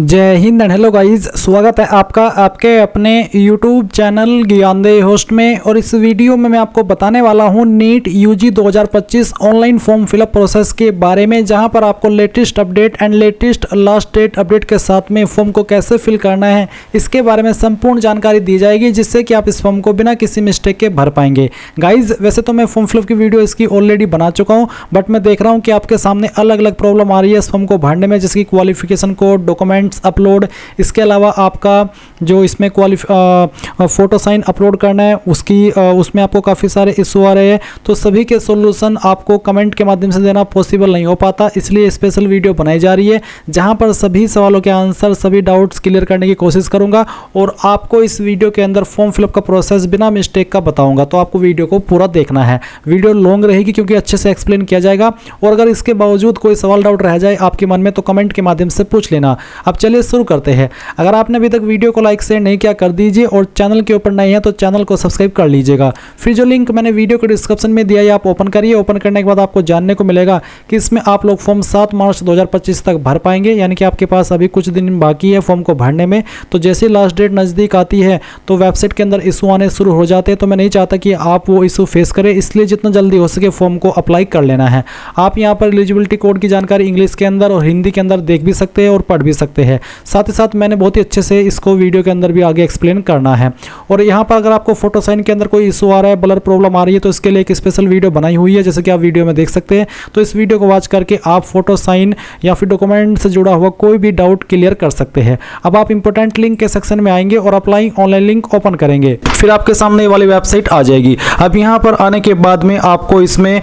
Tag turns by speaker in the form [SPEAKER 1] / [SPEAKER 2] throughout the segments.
[SPEAKER 1] जय Hind and hello guys, स्वागत है आपका आपके अपने यूट्यूब चैनल ज्ञानदेह होस्ट में। और इस वीडियो में मैं आपको बताने वाला हूं NEET UG 2025 online form fill up process के बारे में, जहां पर आपको latest update and latest last date update के साथ में फॉर्म को कैसे फिल करना है इसके बारे में संपूर्ण जानकारी दी जाएगी, जिससे कि आप इस फॉर्म को बिना किसी मिस्टेक के भर पाएंगे। गाइज वैसे तो मैं फॉर्म फिलअप की वीडियो इसकी ऑलरेडी बना चुका हूँ, बट मैं देख रहा हूँ कि आपके सामने अलग अलग प्रॉब्लम आ रही है इस फॉर्म को भरने में, जिसकी क्वालिफिकेशन कोड, डॉक्यूमेंट्स अपलोड, इसके अलावा आपका जो इसमें फोटो साइन अपलोड करना है उसमें आपको काफ़ी सारे इशू आ रहे हैं। तो सभी के सॉल्यूशन आपको कमेंट के माध्यम से देना पॉसिबल नहीं हो पाता, इसलिए स्पेशल वीडियो बनाई जा रही है जहां पर सभी सवालों के आंसर, सभी डाउट्स क्लियर करने की कोशिश करूंगा और आपको इस वीडियो के अंदर फॉर्म फिलअप का प्रोसेस बिना मिस्टेक का बताऊंगा। तो आपको वीडियो को पूरा देखना है, वीडियो लॉन्ग रहेगी क्योंकि अच्छे से एक्सप्लेन किया जाएगा। और अगर इसके बावजूद कोई सवाल डाउट रह जाए आपके मन में तो कमेंट के माध्यम से पूछ लेना। अब चलिए शुरू करते हैं। अगर आपने अभी तक वीडियो को लाइक शेयर नहीं किया कर दीजिए, और चैनल के ऊपर नए हैं तो चैनल को सब्सक्राइब कर लीजिएगा। फिर जो लिंक मैंने वीडियो के डिस्क्रिप्शन में दिया है आप ओपन करिए। ओपन करने के बाद आपको जानने को मिलेगा कि इसमें आप लोग फॉर्म 7 मार्च 2025 तक भर पाएंगे, यानी कि आपके पास अभी कुछ दिन बाकी है फॉर्म को भरने में। तो जैसे लास्ट डेट नज़दीक आती है तो वेबसाइट के अंदर इशू आने शुरू हो जाते हैं, तो मैं नहीं चाहता कि आप वो इशू फेस करें, इसलिए जितना जल्दी हो सके फॉर्म को अप्लाई कर लेना है। आप यहाँ पर एलिजिबिलिटी कोड की जानकारी इंग्लिश के अंदर और हिंदी के अंदर देख भी सकते हैं और पढ़ भी सकते हैं। साथ ही साथ मैंने बहुत ही अच्छे से इसको वीडियो के अंदर भी आगे एक्सप्लेन करना है। और यहाँ पर अगर आपको फोटो साइन के अंदर कोई इशू आ रहा है, ब्लर प्रॉब्लम आ रही है, तो इसके लिए एक स्पेशल वीडियो बनाई हुई है, जैसे कि आप वीडियो में देख सकते हैं। तो इस वीडियो को वॉच करके आप फोटो साइन या फिर डॉक्यूमेंट से जुड़ा हुआ कोई भी डाउट क्लियर कर सकते हैं। अब आप इंपॉर्टेंट लिंक के सेक्शन में आएंगे और अप्लाई ऑनलाइन लिंक ओपन करेंगे, फिर आपके सामने वाली वेबसाइट आ जाएगी। अब यहाँ पर आने के बाद में आपको इसमें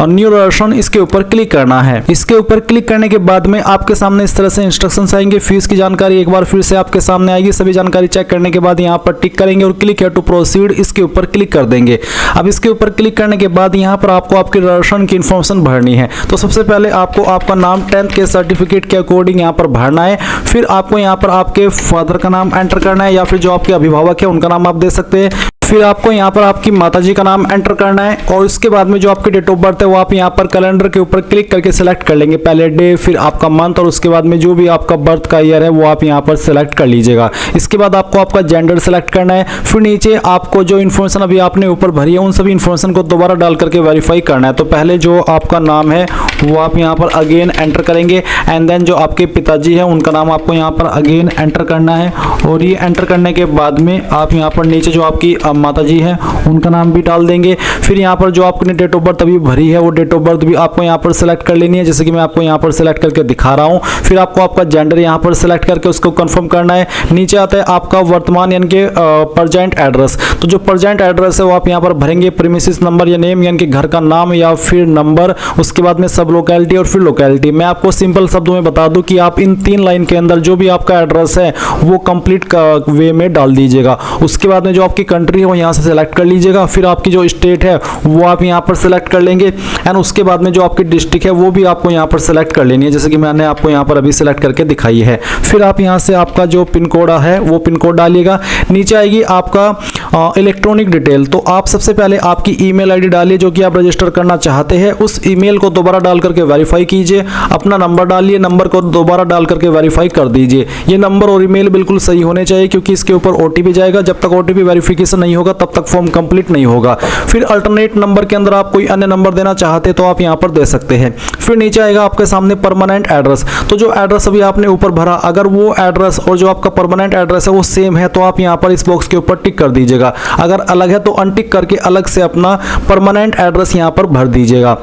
[SPEAKER 1] न्यू वर्जन इसके ऊपर क्लिक करना है। इसके ऊपर क्लिक करने के बाद में आपके सामने इस तरह से इंस्ट्रक्शंस आएंगे। फीस की जानकारी एक बार फिर से आपके सामने आएगी। सभी जानकारी चेक करने के बाद यहाँ पर टिक करेंगे और क्लिक हियर टू प्रोसीड इसके ऊपर क्लिक कर देंगे। अब इसके ऊपर क्लिक करने के बाद यहाँ पर आपको आपके रजिस्ट्रेशन की इन्फॉर्मेशन भरनी है। तो सबसे पहले आपको आपका नाम 10th के सर्टिफिकेट के अकॉर्डिंग यहाँ पर भरना है। फिर आपको यहाँ पर आपके फादर का नाम एंटर करना है, या फिर जो आपके अभिभावक है उनका नाम आप दे सकते हैं। फिर आपको यहाँ पर आपकी माताजी का नाम एंटर करना है, और उसके बाद में जो आपकी डेट ऑफ बर्थ है वो आप यहाँ पर कैलेंडर के ऊपर क्लिक करके सिलेक्ट कर लेंगे, पहले डे फिर आपका मंथ, और उसके बाद में जो भी आपका बर्थ का ईयर है वो आप यहाँ पर सिलेक्ट कर लीजिएगा। इसके बाद आपको आपका जेंडर सिलेक्ट करना है। फिर नीचे आपको जो इन्फॉर्मेशन अभी आपने ऊपर भरी है उन सभी इन्फॉर्मेशन को दोबारा डाल करके वेरीफाई करना है। तो पहले जो आपका नाम है वो आप यहाँ पर अगेन एंटर करेंगे, एंड देन जो आपके पिताजी हैं उनका नाम आपको यहाँ पर अगेन एंटर करना है। और ये एंटर करने के बाद में आप यहाँ पर नीचे जो आपकी माताजी है उनका नाम भी डाल देंगे। फिर यहाँ पर जो आपने डेट ऑफ बर्थ अभी भरी है वो डेट ऑफ बर्थ भी आपको यहाँ पर सिलेक्ट कर लेनी है, जैसे कि मैं आपको यहाँ पर सिलेक्ट करके दिखा रहा हूँ। फिर आपको आपका जेंडर यहाँ पर सिलेक्ट करके उसको कंफर्म करना है। नीचे आता है आपका वर्तमान यानी कि प्रेजेंट एड्रेस। तो जो प्रेजेंट एड्रेस है वो आप यहाँ पर भरेंगे, प्रीमिसेस नंबर या नेम यानी कि घर का नाम या फिर नंबर, उसके बाद में सब लोकेलिटी और फिर लोकेलिटी। मैं आपको सिंपल शब्दों में बता दूं कि आप इन 3 लाइन के अंदर जो भी आपका एड्रेस है वो कंप्लीट वे में डाल दीजिएगा। उसके बाद में जो आपकी कंट्री है वो यहाँ से सेलेक्ट कर लीजिएगा। फिर आपकी जो स्टेट है वो आप यहाँ पर सेलेक्ट कर लेंगे, एंड उसके बाद में जो आपकी डिस्ट्रिक्ट है वो भी आपको यहाँ पर सेलेक्ट कर लेनी है, जैसे कि मैंने आपको यहाँ पर अभी सेलेक्ट करके दिखाई है। फिर आप यहाँ से आपका जो पिन कोड है वो पिन कोड डालिएगा। नीचे आएगी आपका इलेक्ट्रॉनिक डिटेल। तो आप सबसे पहले आपकी ईमेल आईडी डालिए जो कि आप रजिस्टर करना चाहते हैं, उस ईमेल को दोबारा डाल करके वेरीफाई कीजिए। अपना नंबर डालिए, नंबर को दोबारा डाल करके वेरीफाई कर दीजिए। ये नंबर और ईमेल बिल्कुल सही होने चाहिए, क्योंकि इसके ऊपर ओटीपी जाएगा। जब तक ओटीपी वेरिफिकेशन नहीं होगा तब तक फॉर्म कंप्लीट नहीं होगा। फिर अल्टरनेट नंबर के अंदर आप कोई अन्य नंबर देना चाहते तो आप यहाँ पर दे सकते हैं। फिर नीचे आएगा आपके सामने परमानेंट एड्रेस। तो जो एड्रेस अभी आपने ऊपर भरा, अगर वो एड्रेस और जो आपका परमानेंट एड्रेस है वो सेम है तो आप यहाँ पर इस बॉक्स के ऊपर टिक कर दीजिएगा। अगर अलग है तो अनटिक करके अलग से अपना परमानेंट एड्रेस यहाँ पर भर दीजिएगा।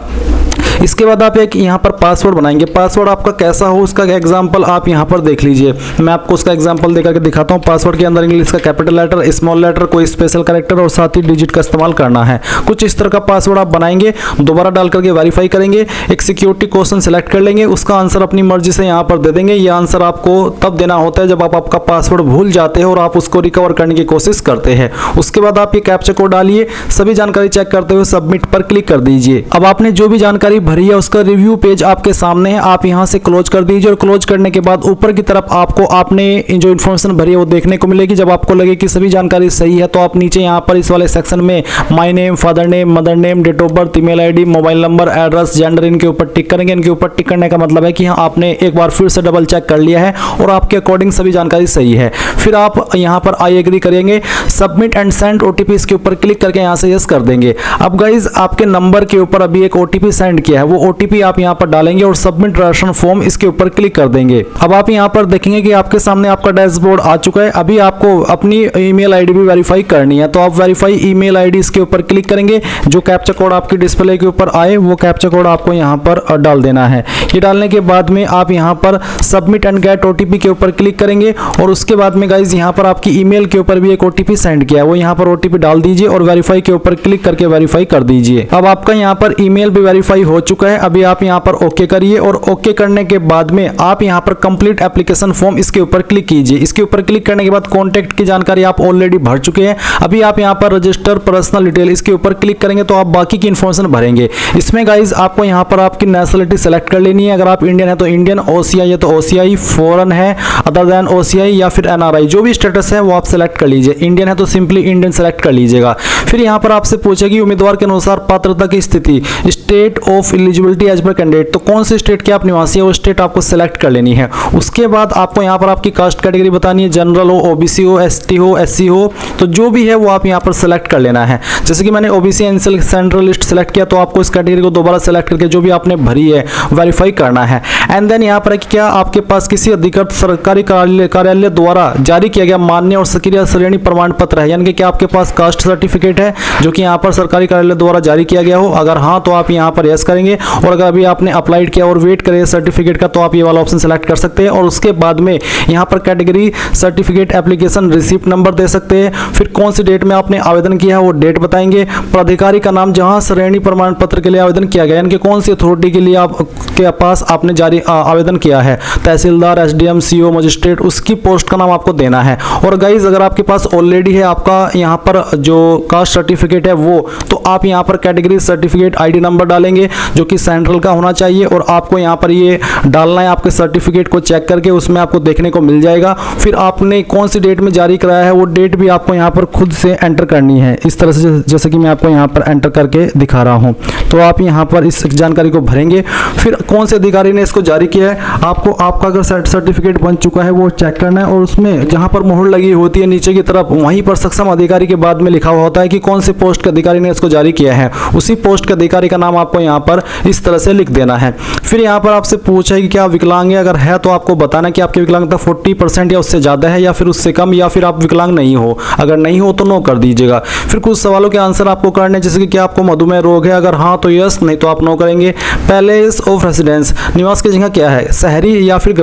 [SPEAKER 1] इसके बाद आप एक यहाँ पर पासवर्ड बनाएंगे। पासवर्ड आपका कैसा हो उसका एग्जांपल आप यहाँ पर देख लीजिए। मैं आपको उसका एग्जांपल देकर के दिखाता हूँ। पासवर्ड के अंदर इंग्लिश का कैपिटल लेटर, स्मॉल लेटर, कोई स्पेशल कैरेक्टर और साथ ही डिजिट का इस्तेमाल करना है। कुछ इस तरह का पासवर्ड आप बनाएंगे, दोबारा डाल करके वेरीफाई करेंगे। एक सिक्योरिटी क्वेश्चन सेलेक्ट कर लेंगे, उसका आंसर अपनी मर्जी से यहाँ पर दे देंगे। ये आंसर आपको तब देना होता है जब आप आपका पासवर्ड भूल जाते हैं और आप उसको रिकवर करने की कोशिश करते हैं। उसके बाद आप ये कैप्चा कोड डालिए, सभी जानकारी चेक करते हुए सबमिट पर क्लिक कर दीजिए। अब आपने जो भी जानकारी भरी है उसका रिव्यू पेज आपके सामने है, आप यहां से क्लोज कर दीजिए और क्लोज करने के बाद ऊपर की तरफ आपको आपने जो इन्फॉर्मेशन भरी है वो देखने को मिलेगी। जब आपको लगे कि सभी जानकारी सही है तो आप नीचे यहाँ पर इस वाले सेक्शन में my name, father name, mother name, date of birth, email ID, mobile number, address, gender इनके ऊपर टिक करेंगे। इनके ऊपर टिक करने का मतलब है कि हाँ आपने एक बार फिर से डबल चेक कर लिया है और आपके अकॉर्डिंग सभी जानकारी सही है। फिर आप यहाँ पर आई एग्री करेंगे, सबमिट एंड सेंड ओटीपी इसके ऊपर क्लिक करके यहाँ से यस कर देंगे। अब गाइज आपके नंबर के ऊपर अभी एक ओटीपी सेंड किया है, वो ओटीपी आप यहाँ पर डालेंगे और सबमिट राशन फॉर्म इसके ऊपर क्लिक कर देंगे। अब आप यहाँ पर देखेंगे कि आपके सामने आपका डैशबोर्ड आ चुका है। अभी आपको अपनी ईमेल आईडी भी वेरीफाई करनी है, तो आप वेरीफाई ईमेल आईडी इसके ऊपर क्लिक करेंगे। जो कैप्चा कोड आपकी डिस्प्ले के ऊपर आए वो कैप्चा कोड आपको यहाँ पर डाल देना है। ये डालने के बाद में आप यहाँ पर सबमिट एंड गेट ओटीपी के ऊपर क्लिक करेंगे और उसके बाद में गाइज यहाँ पर आपकी ईमेल के ऊपर भी एक ओटीपी सेंड किया है, वो यहाँ पर ओटीपी डाल दीजिए और वेरीफाई के ऊपर क्लिक करके वेरीफाई कर दीजिए। अब आपका यहाँ पर ईमेल भी वेरीफाई हो चुका है। अभी आप यहाँ पर ओके करिए और ओके करने के बाद में आप यहाँ पर कंप्लीट एप्लीकेशन फॉर्म इसके ऊपर क्लिक कीजिए। इसके ऊपर क्लिक करने के बाद कॉन्टैक्ट की जानकारी आप ऑलरेडी भर चुके हैं। अभी आप यहाँ पर रजिस्टर पर्सनल डिटेल इसके ऊपर क्लिक करेंगे तो आप बाकी की इन्फॉर्मेशन भरेंगे। इसमें गाइज आपको यहाँ पर आपकी नेशनलिटी सेलेक्ट कर लेनी है। अगर आप इंडियन है तो इंडियन, ओसीआई है तो ओसीआई, फॉरेन है अदर देन ओसीआई या फिर एनआरआई, जो भी स्टेटस है वो आप सेलेक्ट कर लीजिए। इंडियन है तो सिंपली इंडियन सेलेक्ट कर लीजिएगा। फिर यहाँ पर आपसे पूछेगी उम्मीदवार के अनुसार पात्रता की स्थिति, state of eligibility as per candidate, तो कौन से स्टेट के आप निवासी है वो स्टेट आपको सेलेक्ट कर लेनी है। उसके बाद आपको यहाँ पर आपकी कास्ट कैटेगरी बतानी है, जनरल हो, ओबीसी हो, एसटी हो, एससी हो, तो जो भी है वो आप यहाँ पर सेलेक्ट कर लेना है। जैसे कि मैंने ओबीसी सेंट्रल लिस्ट सेलेक्ट किया तो आपको इस कैटेगरी को दोबारा सेलेक्ट करके जो भी आपने भरी है वेरीफाई करना है। एंड देन यहाँ पर है कि क्या आपके पास किसी अधिकृत सरकारी कार्यालय द्वारा जारी किया गया मान्य और सक्रिय श्रेणी प्रमाण पत्र है, यानी कि क्या आपके पास कास्ट सर्टिफिकेट है जो कि यहाँ पर सरकारी कार्यालय द्वारा जारी किया गया हो। अगर हाँ तो आप यहाँ पर यस करेंगे और अगर अभी आपने अप्लाइड किया और वेट करें सर्टिफिकेट का तो आप ये वाला ऑप्शन सेलेक्ट कर सकते हैं। और उसके बाद में यहाँ पर category certificate application receipt number दे सकते हैं। फिर कौन सी डेट में आपने आवेदन किया है वो डेट बताएंगे। प्राधिकारी का नाम जहाँ श्रेणी प्रमाण पत्र के लिए आवेदन किया गया, यानी कि कौन सी अथॉरिटी के लिए आपके पास आपने जारी आवेदन किया है, तहसीलदार, एसडीएम, सीओ, मजिस्ट्रेट, उसकी पोस्ट का नाम आपको देना है। और गाइज अगर आपके पास ऑलरेडी है आपका यहाँ पर जो कास्ट सर्टिफिकेट है वो, तो आप यहाँ पर कैटेगरी सर्टिफिकेट आईडी नंबर डालेंगे जो कि सेंट्रल का होना चाहिए और आपको यहाँ पर ये डालना है। आपके सर्टिफिकेट को चेक करके उसमें आपको देखने को मिल जाएगा। फिर आपने कौन सी डेट में जारी कराया है वो डेट भी आपको यहाँ पर खुद से एंटर करनी है, इस तरह से जैसे कि मैं आपको यहाँ पर एंटर करके दिखा रहा हूँ। तो आप यहाँ पर इस जानकारी को भरेंगे। फिर कौन से अधिकारी ने इसको जारी किया है, आपको आपका अगर सर्टिफिकेट बन चुका है वो चेक करना है और उसमें जहाँ पर मोहर लगी होती है नीचे की तरफ वहीं पर सक्षम अधिकारी के बाद में लिखा हुआ होता है कि कौन से पोस्ट के अधिकारी ने इसको जारी किया है। उसी पोस्ट के अधिकारी का नाम आपको यहाँ पर इस तरह से लिख देना है। फिर यहाँ पर आपसे पूछा है कि क्या विकलांग है, अगर है तो आपको बताना कि आपकी विकलांगता 40% या उससे ज़्यादा है या फिर उससे कम, या फिर आप विकलांग नहीं हो। अगर नहीं हो तो नो कर दीजिएगा। फिर कुछ सवालों के आंसर आपको करने, जैसे कि क्या आपको मधुमेह रोग है, अगर हाँ तो यस, नहीं तो आप नो करेंगे। प्लेस ऑफ रेसिडेंस, निवास की जगह क्या है, शहरी या फिर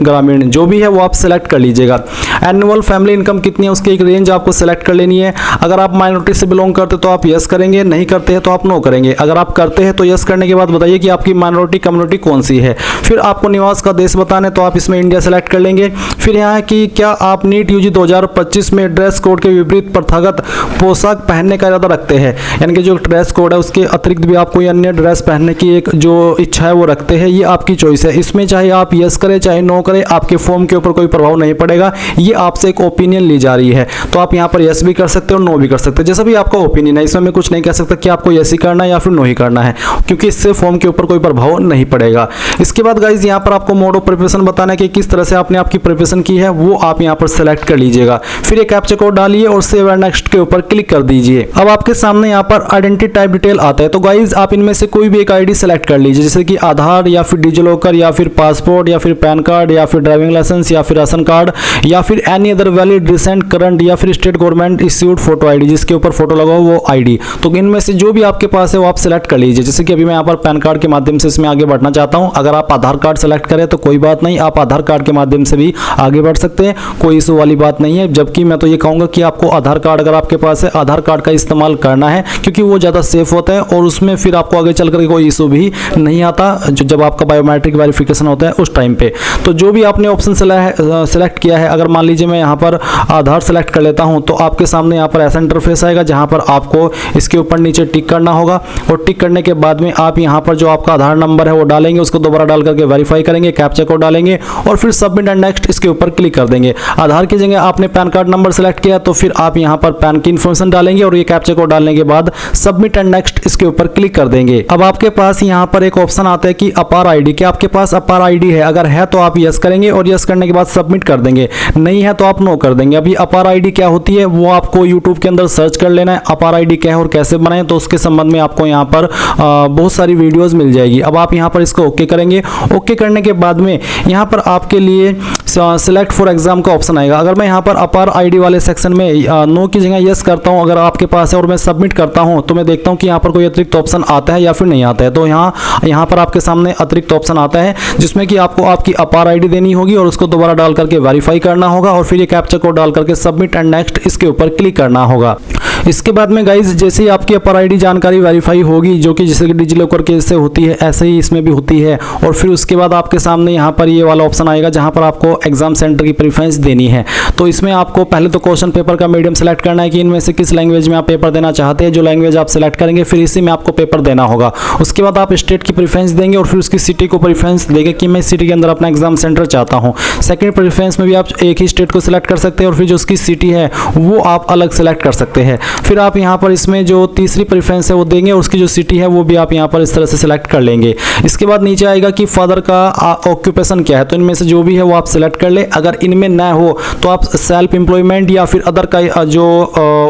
[SPEAKER 1] ग्रामीण, जो भी है वो आप सेलेक्ट कर लीजिएगा। एनुअल फैमिली इनकम कितनी है उसकी एक रेंज आपको सेलेक्ट कर लेनी है। अगर आप माइनॉरिटी से बिलोंग करते तो आप यस करेंगे, नहीं करते हैं तो आप नो करेंगे। अगर आप करते हैं तो यस करने के बाद बताइए कि आपकी माइनॉरिटी कम्युनिटी कौन सी है। फिर आपको निवास का देश बताना है तो आप इसमें इंडिया सेलेक्ट कर लेंगे। फिर यहाँ है कि क्या आप नीट यूजी 2025 में ड्रेस कोड के विपरीत प्रथागत पोशाक पहनने का इरादा रखते हैं, यानी कि जो ड्रेस कोड है उसके अतिरिक्त भी आप कोई अन्य ड्रेस पहनने की एक जो इच्छा है वो रखते हैं। ये आपकी चॉइस है, इसमें चाहे आप यस करें चाहे नो करें आपके फॉर्म के ऊपर कोई प्रभाव नहीं पड़ेगा। ये आपसे एक ओपिनियन ली जा रही है, तो आप यहाँ पर यस भी कर सकते हो, नो भी कर सकते हैं, जैसा भी आपका ओपिनियन है। इसमें मैं कुछ नहीं कह सकता कि आपको यस ही करना है या फिर नो ही करना है, क्योंकि इससे फॉर्म के ऊपर कोई प्रभाव नहीं पड़ेगा। इसके बाद गाइज यहाँ पर आपको मोड ऑफ प्रिपरेशन बताना है कि किस तरह से आपने आपकी प्रिपरेशन की है, वो आप यहाँ पर सेलेक्ट कर लीजिएगा। फिर एक कैप्चा कोड डालिए और सेव एंड नेक्स्ट के ऊपर क्लिक कर दीजिए। अब आपके सामने यहाँ पर आइडेंटिटी टाइप डिटेल आता है, तो गाइज आप इनमें से कोई भी एक आईडी सेलेक्ट कर लीजिए, जैसे कि आधार या फिर डिजिलॉकर या फिर पासपोर्ट या फिर पैन कार्ड या फिर ड्राइविंग लाइसेंस या फिर राशन कार्ड या फिर any other valid recent current या फिर state government issued photo ID, जिसके ऊपर फोटो लगा हो वो आईडी। तो इनमें से जो भी आपके पास है वो आप सेलेक्ट कर लीजिए। जैसे कि अभी मैं यहाँ पर पैन कार्ड के माध्यम से इसमें आगे बढ़ना चाहता हूँ। अगर आप आधार कार्ड सेलेक्ट करें तो कोई बात नहीं, आप आधार कार्ड के माध्यम से भी आगे बढ़ सकते हैं, कोई इशू वाली बात नहीं है। जबकि मैं तो ये कहूँगा कि आपको आधार कार्ड अगर आपके पास है आधार कार्ड का इस्तेमाल करना है, क्योंकि वो ज़्यादा सेफ होता है और उसमें फिर आपको आगे चल कर कोई इशू भी नहीं आता जब आपका बायोमेट्रिक वेरिफिकेशन होता है उस टाइम पे। तो जो भी आपने ऑप्शन सेलेक्ट किया है, अगर मान लीजिए मैं यहाँ पर आधार सेलेक्ट कर लेता हूँ, तो आपके सामने यहाँ पर ऐसा इंटरफेस आएगा जहाँ पर आपको इसके ऊपर नीचे टिक करना होगा, और टिक करने के बाद में आप यहाँ पर जो आपका आधार नंबर है वो डालेंगे, उसको दोबारा डाल करके वेरीफाई करेंगे, कैप्चा कोड डालेंगे और फिर सबमिट एंड नेक्स्ट इसके ऊपर क्लिक कर देंगे। आधार की जगह आपने पैन कार्ड नंबर सेलेक्ट किया तो फिर आप यहाँ पर पैन की इन्फॉर्मेशन डालेंगे और ये कैप्चा कोड डालने के बाद सबमिट एंड नेक्स्ट इसके ऊपर क्लिक कर देंगे। अब आपके पास यहाँ पर एक ऑप्शन आता है कि अपार आईडी, क्या आपके पास अपार आईडी है? अगर है तो आप यस करेंगे और यस करने के बाद सबमिट कर देंगे, नहीं है तो आप नो कर देंगे। अभी अपार आईडी क्या होती है वो आपको यूट्यूब के अंदर सर्च कर लेना है, अपार आईडी क्या है और कैसे बनाएं, तो उसके संबंध में आपको यहाँ पर बहुत सारी वीडियोस मिल जाएगी। अब आप यहाँ पर इसको ओके करेंगे। ओके करने के बाद में यहाँ पर आपके लिए सिलेक्ट फॉर एग्जाम का ऑप्शन आएगा। अगर मैं यहाँ पर अपार आईडी वाले सेक्शन में नो की जगह यस करता हूँ, अगर आपके पास है और मैं सबमिट करता हूँ, तो मैं देखता हूँ कि यहाँ पर कोई अतिरिक्त ऑप्शन आता है या फिर नहीं आता है। तो यहाँ पर आपके सामने अतिरिक्त ऑप्शन आता है जिसमें कि आपको आपकी अपार आईडी देनी होगी और उसको दोबारा डाल करके वेरीफाई करना होगा और फिर ये कैप्चा कोड डाल करके सबमिट एंड नेक्स्ट इसके ऊपर क्लिक करना होगा। इसके बाद में गाइज जैसे ही आपकी अपार आईडी जानकारी वेरीफाई होगी, जो कि जैसे कि डिजिलॉकर के से होती है ऐसे ही इसमें भी होती है, और फिर उसके बाद आपके सामने यहाँ पर ये वाला ऑप्शन आएगा जहाँ पर आपको एग्जाम सेंटर की प्रेफरेंस देनी है। तो इसमें आपको पहले तो क्वेश्चन पेपर का मीडियम सेलेक्ट करना है कि इनमें से किस लैंग्वेज में आप पेपर देना चाहते हैं। जो लैंग्वेज आप सेलेक्ट करेंगे फिर इसी में आपको पेपर देना होगा। उसके बाद आप स्टेट की प्रेफरेंस देंगे और फिर उसकी सिटी को प्रेफरेंस देंगे कि मैं सिटी के अंदर अपना एग्जाम सेंटर चाहता हूँ। सेकंड प्रेफरेंस में भी आप एक ही स्टेट को सिलेक्ट कर सकते हैं और फिर जो उसकी सिटी है वो आप अलग सेलेक्ट कर सकते हैं। फिर आप यहाँ पर इसमें जो तीसरी प्रेफरेंस है वो देंगे, उसकी जो सिटी है वो भी आप यहाँ पर इस तरह से सिलेक्ट कर लेंगे। इसके बाद नीचे आएगा कि फादर का ऑक्यूपेशन क्या है, तो इनमें से जो भी है वो आप सिलेक्ट कर ले। अगर इनमें ना हो तो आप सेल्फ एम्प्लॉयमेंट या फिर अदर का जो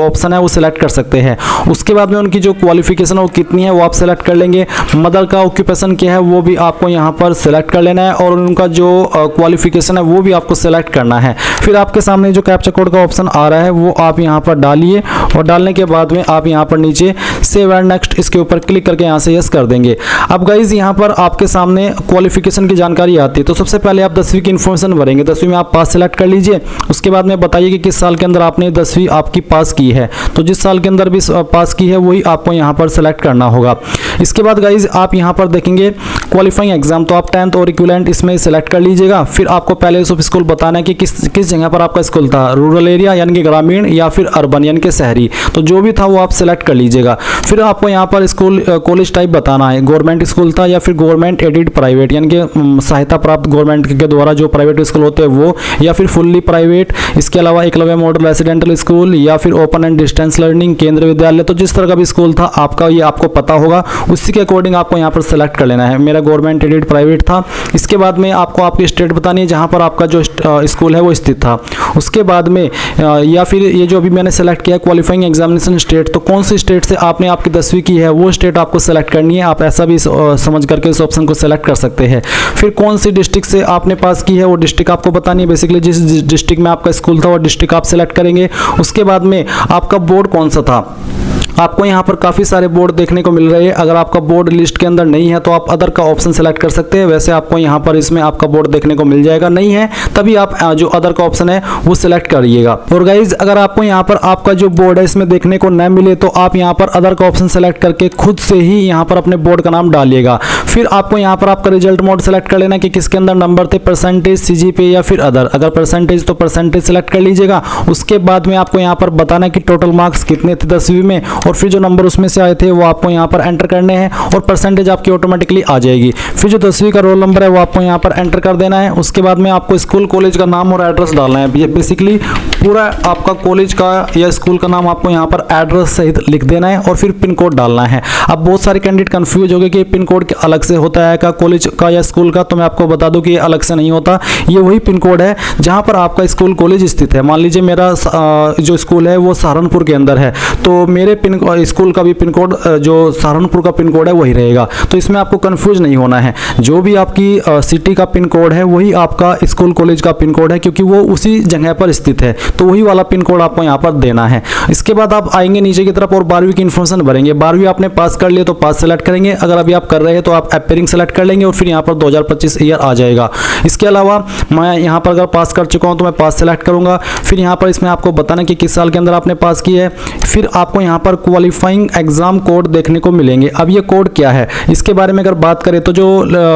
[SPEAKER 1] ऑप्शन है वो सिलेक्ट कर सकते हैं। उसके बाद में उनकी जो क्वालिफिकेशन है वो कितनी है वो आप सिलेक्ट कर लेंगे। मदर का ऑक्यूपेशन क्या है वो भी आपको यहाँ पर सिलेक्ट कर लेना है और उनका जो क्वालिफिकेशन है वो भी आपको सिलेक्ट करना है। फिर आपके सामने जो कैप्चा कोड का ऑप्शन आ रहा है वो आप यहाँ पर डालिए और डालने के बाद में आप यहाँ पर नीचे सेव एंड नेक्स्ट इसके ऊपर क्लिक करके यहाँ से यस कर देंगे। अब गाइज यहाँ पर आपके सामने क्वालिफिकेशन की जानकारी आती है, तो सबसे पहले आप 10वीं की इन्फॉर्मेशन भरेंगे। 10वीं में आप पास सेलेक्ट कर लीजिए। उसके बाद में बताइए कि किस साल के अंदर आपने 10वीं आपकी पास की है, तो जिस साल के अंदर भी पास की है वही आपको यहाँ पर सेलेक्ट करना होगा। इसके बाद गाइज आप यहाँ पर देखेंगे क्वालिफाइंग एग्जाम, तो आप 10th और इक्विवेलेंट इसमें सेलेक्ट कर लीजिएगा। फिर आपको प्लेस ऑफ स्कूल बताना है कि किस जगह पर आपका स्कूल था, रूरल एरिया यानी कि ग्रामीण या फिर अर्बन यानी कि शहरी, तो जो भी था वो आप सेलेक्ट कर लीजिएगा। फिर आपको यहाँ पर स्कूल कॉलेज टाइप बताना है, गवर्नमेंट स्कूल था या फिर गवर्नमेंट एडेड प्राइवेट यानी कि सहायता प्राप्त गवर्नमेंट के द्वारा जो प्राइवेट स्कूल होते हैं वो, या फिर फुल्ली प्राइवेट। इसके अलावा एकलव्य मॉडल रेसिडेंटल स्कूल या फिर ओपन एंड डिस्टेंस लर्निंग केंद्रीय विद्यालय, तो जिस तरह का भी स्कूल था आपका ये आपको पता होगा, उसी के अकॉर्डिंग आपको यहाँ पर सेलेक्ट कर लेना है। मेरा गवर्नमेंट एडेड प्राइवेट था। इसके बाद में आपको आपकी स्टेट बतानी है जहाँ पर आपका जो स्कूल है वो स्थित था। उसके बाद में या फिर ये जो अभी मैंने सेलेक्ट किया क्वालिफाइंग एग्जामिनेशन स्टेट, तो कौन सी स्टेट से आपने आपकी 10वीं की है वो स्टेट आपको सेलेक्ट करनी है। आप ऐसा भी समझ करके इस ऑप्शन को सेलेक्ट कर सकते हैं। फिर कौन सी डिस्ट्रिक्ट से आपने पास की है वो डिस्ट्रिक्ट आपको बतानी है। बेसिकली जिस डिस्ट्रिक्ट में आपका स्कूल था वो डिस्ट्रिक्ट आप सेलेक्ट करेंगे। उसके बाद में आपका बोर्ड कौन सा था। आपको यहाँ पर काफ़ी सारे बोर्ड देखने को मिल रहे हैं। अगर आपका बोर्ड लिस्ट के अंदर नहीं है तो आप अदर का ऑप्शन सेलेक्ट कर सकते हैं। वैसे आपको यहाँ पर इसमें आपका बोर्ड देखने को मिल जाएगा, नहीं है तभी आप जो अदर का ऑप्शन है वो सिलेक्ट करिएगा। और गाइज अगर आपको यहाँ पर आपका जो बोर्ड है इसमें देखने को न मिले तो आप यहाँ पर अदर का ऑप्शन सेलेक्ट करके खुद से ही यहाँ पर अपने बोर्ड का नाम डालिएगा। फिर आपको यहाँ पर आपका रिजल्ट मोड सेलेक्ट कर लेना कि किसके अंदर नंबर थे, परसेंटेज, CGPA या फिर अदर। अगर परसेंटेज तो परसेंटेज सेलेक्ट कर लीजिएगा। उसके बाद में आपको यहाँ पर बताना कि टोटल मार्क्स कितने थे 10वीं में, और फिर जो नंबर उसमें से आए थे वो आपको यहाँ पर एंटर करने हैं और परसेंटेज आपकी ऑटोमेटिकली आ जाएगी। फिर जो 10वीं का रोल नंबर है वो आपको यहाँ पर एंटर कर देना है। उसके बाद में आपको स्कूल कॉलेज का नाम और एड्रेस डालना है। बेसिकली पूरा आपका कॉलेज का या स्कूल का नाम आपको यहाँ पर एड्रेस सहित लिख देना है और फिर पिन कोड डालना है। अब बहुत सारे कैंडिडेट कंफ्यूज हो गए कि पिन कोड अलग से होता है क्या कॉलेज का या स्कूल का, तो मैं आपको बता दूं कि ये अलग से नहीं होता। ये वही पिन कोड है जहाँ पर आपका स्कूल कॉलेज स्थित है। मान लीजिए मेरा जो स्कूल है वो सहारनपुर के अंदर है, तो मेरे स्कूल का भी पिन कोड जो सहारनपुर का पिन कोड है वही रहेगा। तो इसमें आपको कंफ्यूज नहीं होना है। जो भी आपकी सिटी का पिन कोड है वही आपका स्कूल कॉलेज का पिन कोड है, क्योंकि वो उसी जगह पर स्थित है, तो वही वाला पिन कोड आपको यहाँ पर देना है। इसके बाद आप आएंगे नीचे की तरफ और 12वीं की इन्फॉर्मेशन भरेंगे। 12वीं आपने पास कर लिए तो पास सेलेक्ट करेंगे। अगर अभी आप कर रहे हैं तो आप अपेयरिंग सेलेक्ट कर लेंगे और फिर यहाँ पर 2025 ईयर आ जाएगा। इसके अलावा मैं यहाँ पर अगर पास कर चुका हूँ तो मैं पास सेलेक्ट करूँगा। फिर यहाँ पर इसमें आपको बताना कि किस साल के अंदर आपने पास किया है। फिर आपको यहाँ पर क्वालिफाइंग एग्जाम कोड देखने को मिलेंगे। अब ये कोड क्या है इसके बारे में अगर बात करें तो जो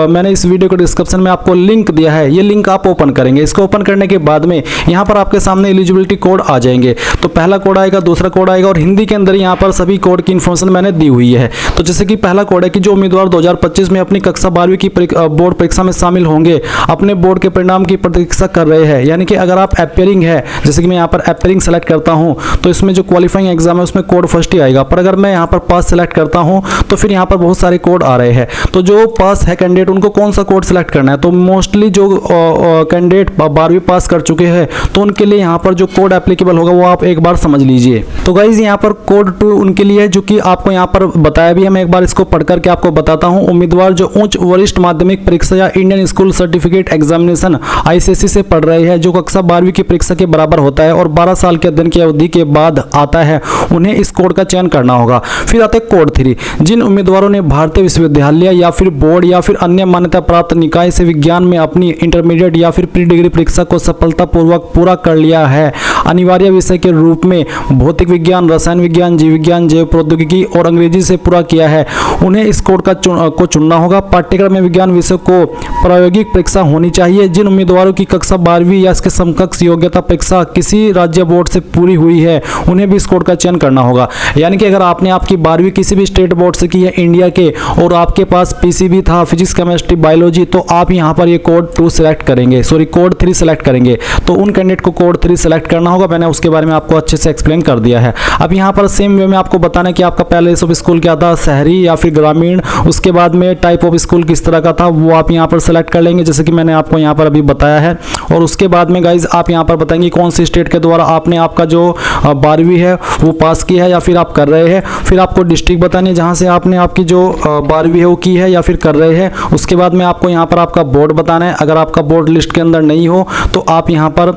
[SPEAKER 1] मैंने इस वीडियो के डिस्क्रिप्शन में आपको लिंक दिया है, ये लिंक आप ओपन करेंगे। इसको ओपन करने के बाद में यहाँ पर आपके सामने एलिजिबिलिटी कोड आ जाएंगे। तो पहला कोड आएगा, दूसरा कोड आएगा और हिंदी के अंदर यहाँ पर सभी कोड की इन्फॉर्मेशन मैंने दी हुई है। तो जैसे कि पहला कोड है कि जो उम्मीदवार 2025 में अपनी कक्षा 12वीं की बोर्ड परीक्षा में शामिल होंगे, अपने बोर्ड के परिणाम की प्रतीक्षा कर रहे हैं, यानी कि अगर आप अपेयरिंग है, जैसे कि मैं यहाँ पर अपेयरिंग सेलेक्ट करता हूँ तो इसमें जो क्वालिफाइंग एग्जाम है उसमें कोड फर्स्ट ही आएगा। पर अगर मैं यहाँ पर पास सेलेक्ट करता हूँ तो फिर यहाँ पर बहुत सारे कोड आ रहे हैं। तो जो पास है कैंडिडेट उनको कौन सा कोड सेलेक्ट करना है, तो मोस्टली जो कैंडिडेट 12वीं पास कर चुके हैं तो उनके लिए यहाँ पर जो कोड एप्लीकेबल होगा वो आप एक बार समझ लीजिए। तो गाइज यहाँ पर कोड 2 उनके लिए है जो कि आपको यहाँ पर बताया भी है। मैं एक बार इसको पढ़ करके आपको बताता हूँ। उम्मीदवार जो उच्च वरिष्ठ माध्यमिक परीक्षा या Indian school certificate examination ICSE से पढ़ रहे हैं, जो कक्षा 12वीं की परीक्षा के बराबर होता है और 12 साल के अध्ययन की अवधि के बाद आता है, उन्हें इस कोड का चयन करना होगा। फिर आता है कोड 3, जिन उम्मीदवारों ने भारतीय विश्वविद्यालय या फिर बोर्ड या फिर अन्य मान्यता प्राप्त निकाय से विज्ञान में अपनी इंटरमीडिएट या फिर प्री डिग्री परीक्षा को सफलतापूर्वक पूरा कर लिया है, अनिवार्य विषय के रूप में भौतिक विज्ञान, रसायन विज्ञान, जीव विज्ञान, जैव प्रौद्योगिकी और अंग्रेजी से पूरा किया है, उन्हें इस कोड को चुनना होगा। पाठ्यक्रम में विज्ञान विषय को प्रायोगिक परीक्षा होनी चाहिए। जिन उम्मीदवारों की कक्षा 12वीं या इसके समकक्ष योग्यता परीक्षा किसी राज्य बोर्ड से पूरी हुई है, उन्हें भी इस कोड का चयन करना होगा। यानी कि अगर आपने आपकी 12वीं किसी भी स्टेट बोर्ड से की है इंडिया के और आपके पास PCB था, फिजिक्स, केमिस्ट्री, बायोलॉजी, तो आप यहाँ पर ये कोड 2 सेलेक्ट करेंगे, सॉरी कोड 3 सेलेक्ट करेंगे। तो उन कैंडिडेट को कोड 3 सेलेक्ट करना होगा। मैंने उसके बारे में आपको अच्छे से एक्सप्लेन कर दिया है। अब यहाँ पर सेम वे में आपको बताना है कि आपका पहले ऑफ स्कूल क्या था, शहरी या फिर ग्रामीण, उसके बाद में टाइप ऑफ स्कूल किस तरह का था वो आप यहाँ पर सेलेक्ट कर लेंगे, जैसे कि मैंने आपको यहाँ पर अभी बताया है। और उसके बाद में गाइज आप यहाँ पर बताएंगे कौन सी स्टेट के द्वारा आपने आपका जो 12वीं है वो पास की है या फिर आप कर रहे हैं। फिर आपको डिस्ट्रिक्ट बतानी है जहाँ से आपने आपकी जो 12वीं है वो की है या फिर कर रहे हैं। उसके बाद में आपको यहाँ पर आपका बोर्ड बताना है। अगर आपका बोर्ड लिस्ट के अंदर नहीं हो तो आप यहाँ पर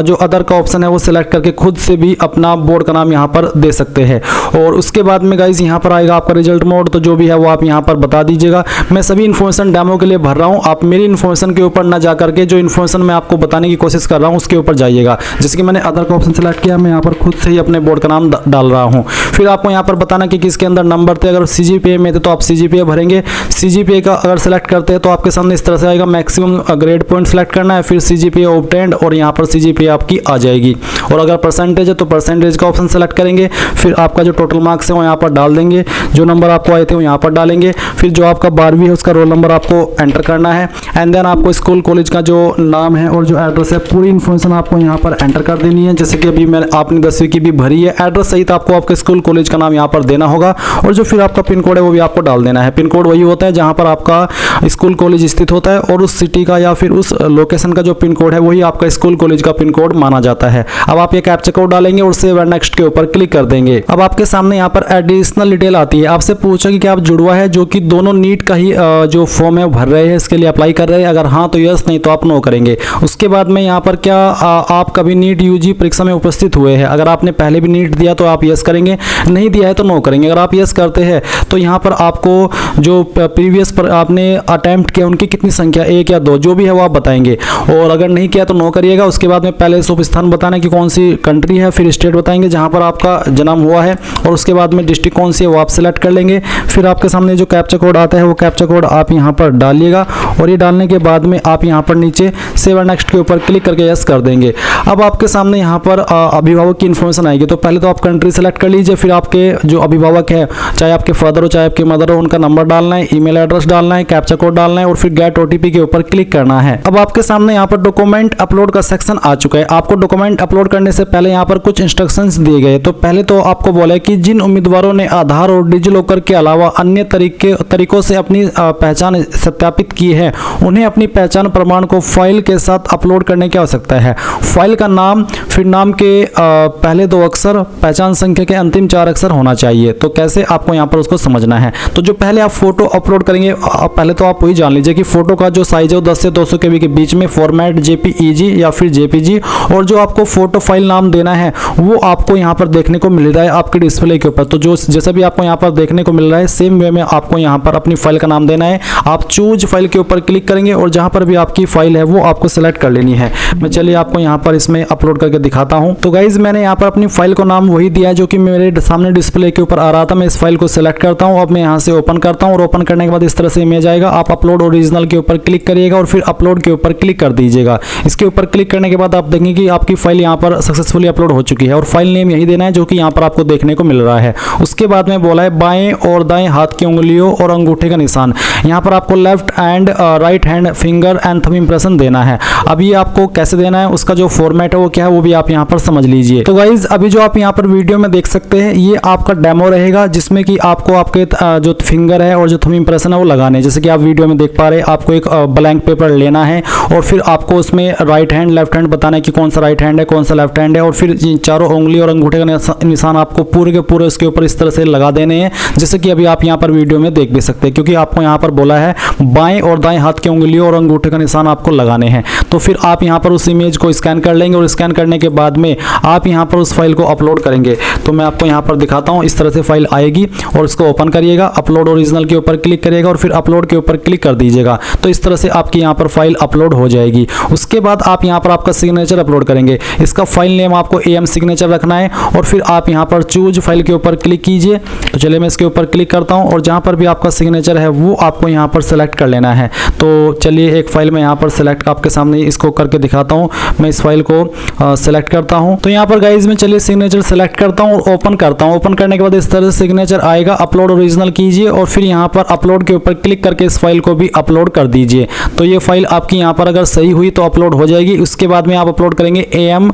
[SPEAKER 1] जो अदर का ऑप्शन है वो सिलेक्ट करके खुद से भी अपना बोर्ड का नाम यहाँ पर दे सकते हैं। और उसके बाद में गाइज यहाँ पर आएगा आपका रिजल्ट मोड, तो जो भी है वो आप यहाँ पर बता दीजिएगा। मैं सभी इन्फॉर्मेशन डेमो के लिए भर रहा हूँ, आप मेरी इन्फॉर्मेशन के ऊपर ना जा करके जो इन्फॉर्मेशन मैं आपको बताने की कोशिश कर रहा हूँ उसके ऊपर जाइएगा। जैसे कि मैंने अदर का ऑप्शन सेलेक्ट किया, मैं यहाँ पर खुद से ही अपने बोर्ड का नाम डाल रहा हूँ। फिर आपको यहाँ पर बताना कि किसके अंदर नंबर थे। अगर CGPA में थे तो आप CGPA भरेंगे। CGPA का अगर सेलेक्ट करते हैं तो आपके सामने इस तरह से आएगा, मैक्सिमम ग्रेड पॉइंट सेलेक्ट करना है, फिर CGPA ऑब्टेन्ड और यहाँ पर CGPA आपकी आ जाएगी। और अगर परसेंटेज है तो परसेंटेज का ऑप्शन सेलेक्ट करेंगे। फिर आपका जो टोटल मार्क्स है वो यहाँ पर डाल देंगे, जो नंबर आपको आए थे वो यहाँ पर डालेंगे। फिर जो आपका 12वीं है उसका रोल नंबर आपको एंटर करना है। एंड देन आपको स्कूल कॉलेज का जो नाम है और जो एड्रेस है पूरी इन्फॉर्मेशन आपको यहाँ पर एंटर कर देनी है। जैसे कि अभी आपने 10वीं की भी भरी है, एड्रेस सहित आपको आपके स्कूल कॉलेज का नाम यहाँ पर देना होगा। और जो फिर आपका पिन कोड है वो भी आपको डाल देना है। पिन कोड वही होता है जहाँ पर आपका स्कूल कॉलेज स्थित होता है और उस सिटी का या फिर उस लोकेशन का जो पिन कोड है वही आपका स्कूल कॉलेज का पिन कोड माना जाता है। अब आप ये कैप्चा कोड डालेंगे और सेव एंड नेक्स्ट के ऊपर क्लिक कर देंगे। अब आपके सामने यहाँ पर एडिशनल डिटेल आती है, आपसे पूछा कि आप जुड़वा है जो कि दोनों नीट का ही जो फॉर्म है भर रहे हैं, इसके लिए अप्लाई कर रहे हैं। अगर हाँ तो यस, नहीं तो आप नो करेंगे। उसके बाद में यहाँ पर क्या आप कभी नीट UG परीक्षा में उपस्थित हुए हैं, अगर आपने पहले भी नीट दिया तो आप यस करेंगे, नहीं दिया है तो नो करेंगे। अगर आप यस करते हैं तो यहाँ पर आपको जो प्रीवियस पर आपने अटेम्प्ट किया उनकी कितनी संख्या, 1 या 2, जो भी है वो आप बताएंगे। और अगर नहीं किया तो नो करिएगा। उसके बाद में पहले ऑफ स्थान बताना कि कौन सी कंट्री है, फिर स्टेट बताएंगे जहाँ पर आपका जन्म हुआ है और उसके बाद में डिस्ट्रिक्ट कौन सी है वो आप सेलेक्ट कर लेंगे। फिर आपके सामने जो कैप्चा कोड आता है वो कैप्चा कोड आप यहाँ पर डालिएगा और ये डालने के बाद में आप यहाँ पर नीचे सेव एंड नेक्स्ट के ऊपर क्लिक करके यस कर देंगे। अब आपके सामने यहाँ पर अभिभावक की इन्फॉर्मेशन आएगी। तो पहले तो आप कंट्री सेलेक्ट कर लीजिए, फिर आपके जो अभिभावक है, चाहे आपके फादर हो चाहे आपके मदर हो, उनका नंबर डालना है, ईमेल एड्रेस डालना है, कैप्चा कोड डालना है और फिर गेट OTP के ऊपर क्लिक करना है। अब आपके सामने यहाँ पर डॉक्यूमेंट अपलोड का सेक्शन आ चुका है। आपको डॉक्यूमेंट अपलोड करने से पहले यहाँ पर कुछ इंस्ट्रक्शंस दिए गए। तो पहले तो आपको बोला है कि जिन उम्मीदवारों ने आधार और डिजिलॉकर के अलावा अन्य तरीकों से अपनी पहचान सत्यापित की है, उन्हें अपनी पहचान प्रमाण को फाइल के साथ अपलोड करने की आवश्यकता है। फाइल का नाम फिर नाम के पहले 2 अक्षर, पहचान संख्या के अंतिम 4 अक्षर होना चाहिए। तो कैसे आपको यहाँ पर उसको समझना है। तो जो पहले आप फोटो अपलोड करेंगे, पहले तो आप वही जान लीजिए कि फोटो का जो साइज है वो 10 से 200 KB के बीच में, फॉर्मेट JPEG या फिर JPG, और जो आपको फोटो फाइल नाम देना है वो आपको यहाँ पर देखने को मिल रहा है आपके डिस्प्ले के ऊपर। तो जो जैसा भी आपको यहाँ पर देखने को मिल रहा है सेम वे में आपको यहाँ पर अपनी फाइल का नाम देना है। आप चूज फाइल के ऊपर क्लिक करेंगे और जहाँ पर भी आपकी फाइल है वो आपको सेलेक्ट कर लेनी है। मैं चलिए आपको यहाँ पर इसमें अपलोड करके दिखाता हूँ। तो गाइज मैंने यहाँ पर अपनी फाइल को नाम वही दिया है जो कि मेरे सामने डिस्प्ले के ऊपर आ रहा था। मैं इस फाइल को सिलेक्ट करता हूँ। अब मैं यहाँ से ओपन करता हूँ और ओपन करने के बाद इस तरह से इमेज आएगा। आप अपलोड ओरिजिनल के ऊपर क्लिक करिएगा और फिर अपलोड के ऊपर क्लिक कर दीजिएगा। इसके ऊपर क्लिक करने के बाद आप देखेंगे कि आपकी फाइल यहाँ पर सक्सेसफुली अपलोड हो चुकी है और फाइल नेम यही देना है जो कि यहाँ पर आपको देखने को मिल रहा है। उसके बाद में बोला है बाएं और दाएं हाथ की उंगलियों और अंगूठे का निशान। यहाँ पर आपको left and right hand finger and thumb impression देना है। अब ये आपको कैसे देना है, उसका जो फॉर्मेट है वो क्या है वो भी आप यहाँ पर समझ लीजिए। तो गाइज अभी जो आप यहाँ पर वीडियो में देख सकते हैं ये आपका डेमो रहेगा जिसमें कि आपको आपके जो फिंगर है और जो थंब इंप्रेशन है वो लगाने। जैसे कि आप वीडियो में देख पा रहे हैं, आपको एक ब्लैंक पेपर लेना है और फिर आपको उसमें राइट हैंड लेफ्ट हैंड बताना है कि कौन सा राइट हैंड है कौन सा लेफ्ट हैंड है, और फिर चारों उंगली और अंगूठे का निशान आपको पूरे के पूरे उसके ऊपर इस तरह से लगा देने हैं। जैसे कि अभी आप यहाँ पर वीडियो में देख भी सकते हैं, क्योंकि आपको यहाँ पर बोला है बाएं और दाएं हाथ की उंगलियों और अंगूठे का निशान आपको लगाने हैं। तो फिर आप यहाँ पर उस इमेज को स्कैन कर लेंगे और स्कैन करने के बाद में आप यहाँ पर उस फाइल को अपलोड करेंगे। तो मैं आपको यहाँ पर दिखाता हूँ। इस तरह से फाइल आएगी और इसको ओपन करिएगा, अपलोड ओरिजिनल के ऊपर क्लिक करिएगा और फिर अपलोड के ऊपर क्लिक कर दीजिएगा। तो इस तरह से आपकी यहाँ पर फाइल अपलोड हो जाएगी। उसके बाद आप यहाँ पर आपका सिग्नेचर अपलोड करेंगे। इसका फाइल नेम आपको AM सिग्नेचर रखना है और फिर आप यहाँ पर चूज फाइल के ऊपर क्लिक कीजिए। तो चलिए मैं इसके ऊपर क्लिक करता हूँ और जहाँ पर भी आपका सिग्नेचर है वो आपको यहाँ पर सेलेक्ट कर लेना है। तो चलिए एक फाइल में यहाँ पर सेलेक्ट आपके सामने इसको करके दिखाता हूँ। मैं इस फाइल को सेलेक्ट करता हूँ। तो यहाँ पर गाइज में चलिए सिग्नेचर सेलेक्ट करता हूँ और ओपन करता हूँ। ओपन करने के बाद इस तरह से सिग्नेचर आएगा। अपलोड ओरिजिनल कीजिए और फिर यहाँ पर अपलोड के ऊपर क्लिक करके इस फाइल को भी अपलोड कर दीजिए। तो ये फाइल आपकी यहाँ पर अगर सही हुई तो अपलोड हो जाएगी। उसके बाद में आप अपलोड करेंगे AM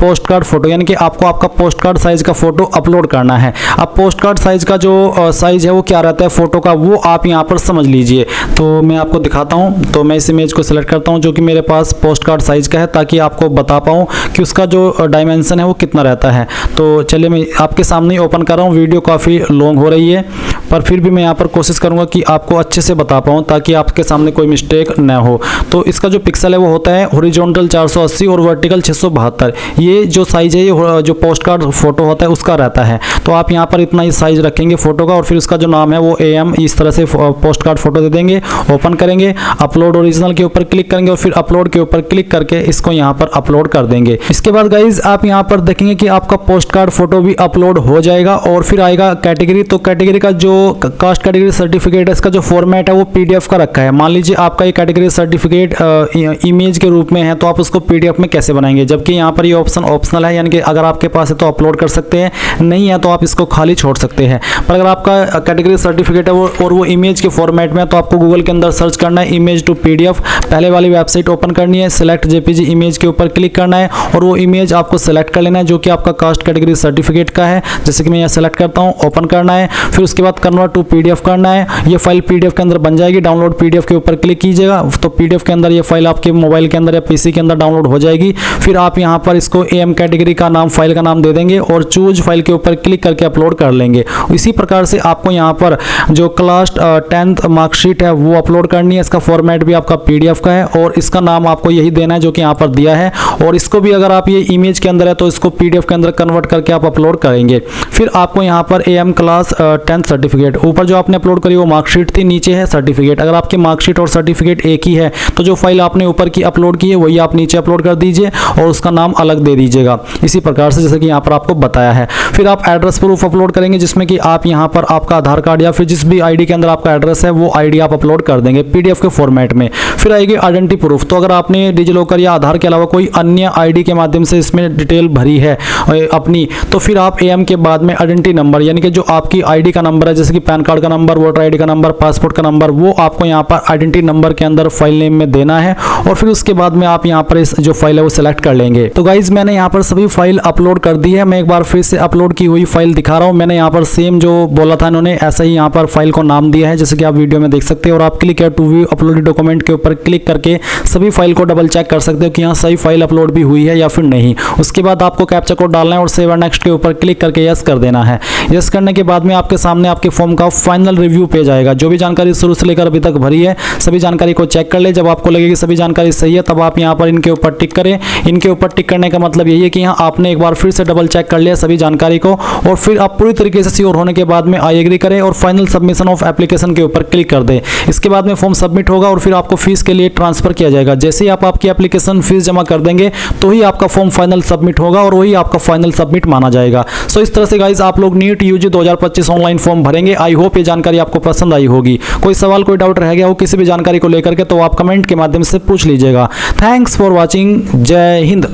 [SPEAKER 1] पोस्ट कार्ड फोटो, यानी कि आपको आपका पोस्ट कार्ड साइज का फोटो अपलोड करना है। अब पोस्ट कार्ड साइज का जो साइज है वो क्या रहता है फोटो का, वो आप यहाँ पर समझ लीजिए। तो मैं आपको दिखाता हूँ। तो मैं इस इमेज को सिलेक्ट करता हूँ जो कि मेरे पास पोस्ट कार्ड साइज का है, ताकि आपको बता पाऊँ कि उसका जो डायमेंशन है वो कितना रहता है। तो चलिए मैं आपके सामने ओपन कर रहा हूँ। वीडियो काफ़ी लॉन्ग हो रही है पर फिर भी मैं यहाँ पर कोशिश करूँगा कि आपको अच्छे से बता पाऊँ ताकि आपके सामने कोई मिस्टेक न हो। तो इसका जो पिक्सल है वो होता है हॉरिजॉन्टल 480 और वर्टिकल 672। ये जो साइज है ये जो पोस्ट कार्ड फोटो होता है उसका रहता है। तो आप यहाँ पर इतना ही साइज रखेंगे फोटो का और फिर उसका जो नाम है वो AM इस तरह से पोस्ट कार्ड फोटो दे देंगे। ओपन करेंगे, अपलोड ओरिजिनल के ऊपर क्लिक करेंगे और फिर अपलोड के ऊपर क्लिक करके इसको यहाँ पर अपलोड कर देंगे। इसके बाद गाइज आप यहाँ पर देखेंगे कि आपका पोस्ट कार्ड फोटो भी अपलोड हो जाएगा और फिर आएगा कैटेगरी। तो कैटेगरी का जो कास्ट कैटेगरी सर्टिफिकेट है इसका जो फॉर्मेट है वो PDF का रखा है। मान लीजिए आपका ये कैटेगरी सर्टिफिकेट इमेज के रूप में है तो आप उसको PDF में कैसे बनाएंगे, जबकि यहाँ पर ये ऑप्शन ऑप्शनल है, यानी कि अगर आपके पास है तो अपलोड कर सकते हैं, नहीं है तो आप इसको खाली छोड़ सकते हैं। पर अगर आपका कैटेगरी सर्टिफिकेट है वो इमेज के फॉर्मेट में है तो आपको गूगल के अंदर सर्च करना है इमेज टू PDF। पहले वाली वेबसाइट ओपन करनी है, सिलेक्ट JPG इमेज के ऊपर क्लिक करना है और वो इमेज आपको सेलेक्ट कर लेना है जो कि आपका कास्ट कैटेगरी सर्टिफिकेट का है। जैसे कि मैं यहाँ सेलेक्ट करता हूँ, ओपन करना है, फिर उसके बाद कन्वर्ट टू PDF करना है। ये फाइल PDF के अंदर बन जाएगी। डाउनलोड PDF के ऊपर क्लिक कीजिएगा तो PDF के अंदर ये फाइल आपके मोबाइल के अंदर या PC के अंदर डाउनलोड हो जाएगी। फिर आप यहाँ पर इसको AM कैटेगरी का नाम फाइल का नाम दे देंगे और चूज फाइल के ऊपर क्लिक करके अपलोड कर लेंगे। इसी प्रकार से आपको यहाँ पर जो क्लास 10th मार्कशीट है वो अपलोड करनी है। इसका फॉर्मेट भी आपका PDF का है और इसका नाम आपको यही देना है जो कि यहाँ पर दिया है। और इसको भी अगर आप ये इमेज के अंदर है तो इसको PDF के अंदर कन्वर्ट करके आप अपलोड करेंगे। फिर आपको यहाँ पर AM क्लास 10th सर्टिफिकेट, ऊपर जो आपने अपलोड करी वो मार्कशीट थी, नीचे है सर्टिफिकेट। अगर आपकी मार्कशीट और सर्टिफिकेट एक ही है तो जो फाइल आपने ऊपर की अपलोड की है वही आप नीचे अपलोड कर दीजिए और उसका नाम अलग दे दीजिएगा, इसी प्रकार से जैसे कि यहाँ पर आपको बताया है। फिर आप एड्रेस प्रूफ अपलोड करेंगे जिसमें कि आप यहाँ पर आपका आधार कार्ड या फिर जिस भी ID के अंदर आपका एड्रेस है वो ID आप अपलोड कर देंगे PDF के फॉर्मेट में। फिर आएगी आइडेंटिटी प्रूफ। तो अगर आपने डिजिलॉकर या आधार के अलावा कोई अन्य ID के माध्यम से इसमें डिटेल भरी है अपनी, तो फिर आप AM के बाद में आइडेंटिटी नंबर, यानी कि जो आपकी ID का नंबर है जैसे कि पैन कार्ड का नंबर, वोटर ID का नंबर, पासपोर्ट का नंबर, वो आपको यहाँ पर आइडेंटिटी नंबर के अंदर फाइल नेम में देना है और फिर उसके बाद में आप यहाँ पर इस जो फाइल है वो सिलेक्ट कर लेंगे। तो गाइज मैंने यहाँ पर सभी फाइल अपलोड कर दी है। मैं एक बार फिर से अपलोड की हुई फाइल दिखा रहा हूँ। मैंने यहाँ पर सेम जो बोला था इन्होंने ऐसा ही यहाँ पर फाइल को नाम दिया है जैसे कि आप वीडियो में देख सकते हैं। और आप click to view uploaded document के ऊपर क्लिक करके सभी फाइल को डबल चेक कर सकते हो कि यहाँ सही फाइल अपलोड भी हुई है या फिर नहीं। उसके बाद आपको कैप्चा कोड डालना है और सेव एंड नेक्स्ट के ऊपर क्लिक करके यस कर देना है। यस करने के बाद में आपके सामने आपके फॉर्म का फाइनल रिव्यू पेज आएगा। जो भी जानकारी शुरू से लेकर अभी तक भरी है सभी जानकारी को चेक कर ले। जब आपको लगे कि सभी जानकारी सही है तब आप यहाँ पर इनके ऊपर टिक करें। इनके ऊपर टिक करने का मतलब यही है कि यहाँ आपने एक बार फिर से डबल चेक कर लिया सभी जानकारी को और फिर आप पूरी तरीके से श्योर होने के बाद में आई एग्री करें और फाइनल सबमिशन ऑफ एप्लीकेशन के ऊपर क्लिक कर दें। इसके बाद में फॉर्म सबमिट होगा और फिर आपको फीस के लिए ट्रांसफर किया जाएगा। जैसे ही आप आपकी एप्लीकेशन फीस जमा कर देंगे तो ही आपका फॉर्म फाइनल सबमिट होगा और वही आपका फाइनल सबमिट माना जाएगा। सो इस तरह से गाइस आप लोग नीट यूजी 2025 ऑनलाइन फॉर्म भरेंगे। आई होप ये जानकारी आपको पसंद आई होगी। कोई सवाल कोई डाउट रह गया हो किसी भी जानकारी को लेकर के तो आप कमेंट के माध्यम से पूछ लीजिएगा। Thanks for watching. जय हिंद।